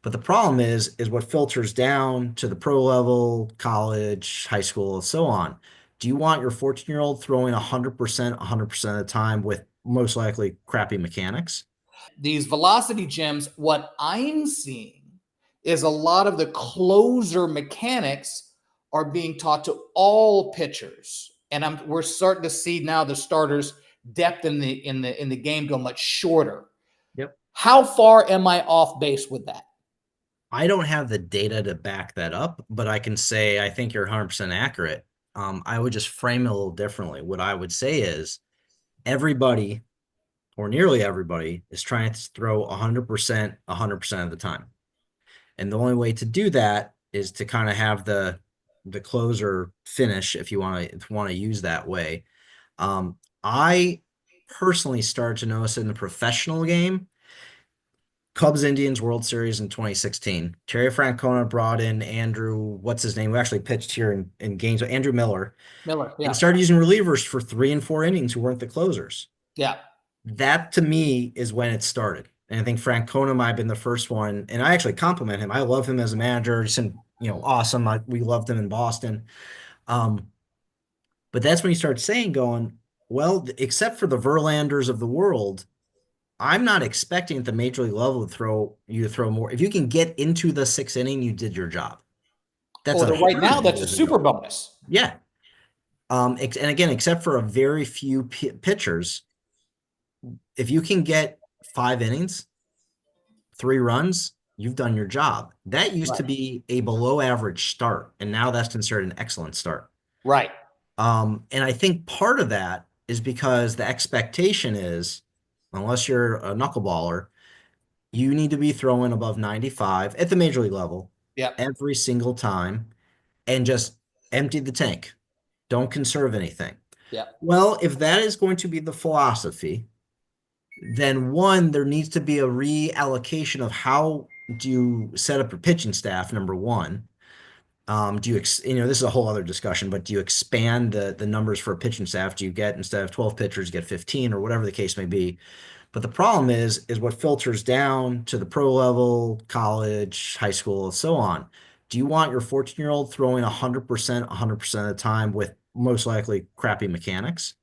But the problem is what filters down to the pro level, college, high school, and so on. Do you want your 14-year-old throwing 100% of the time with most likely crappy mechanics? These velocity gems, what I'm seeing is a lot of the closer mechanics are being taught to all pitchers. And we're starting to see now the starters depth in the game go much shorter. Yep. How far am I off base with that? I don't have the data to back that up, but I can say I think you're 100% accurate. I would just frame it a little differently. What I would say is everybody, or nearly everybody, is trying to throw 100% of the time. And the only way to do that is to kind of have the closer finish, if you want to use that way. I personally started to notice it in the professional game. Cubs Indians World Series in 2016. Terry Francona brought in Andrew, what's his name, who actually pitched here in games, Andrew Miller, Miller, and yeah. started using relievers for 3 and 4 innings who weren't the closers. Yeah. That to me is when it started. And I think Francona might have been the first one. And I actually compliment him. I love him as a manager. He's awesome. We loved him in Boston. Um, but that's when he started saying, going, well, except for the Verlanders of the world, I'm not expecting at the major league level to throw more. If you can get into the sixth inning, you did your job. That's Or right now, 100 that's a years super ago. bonus. Yeah. And again, except for a very few pitchers, if you can get 5 innings, 3 runs, you've done your job. That used to Right. be a below average start, and now that's considered an excellent start. Right. And I think part of that is because the expectation is, unless you're a knuckleballer, you need to be throwing above 95 at the major league level Yeah. every single time and just empty the tank. Don't conserve anything. Yeah. Well, if that is going to be the philosophy, then one, there needs to be a reallocation of how do you set up your pitching staff, number one. Do this is a whole other discussion, but do you expand the numbers for a pitching staff? Do you get, instead of 12 pitchers, you get 15 or whatever the case may be? But the problem is what filters down to the pro level, college, high school, and so on. Do you want your 14-year-old throwing 100% of the time with most likely crappy mechanics?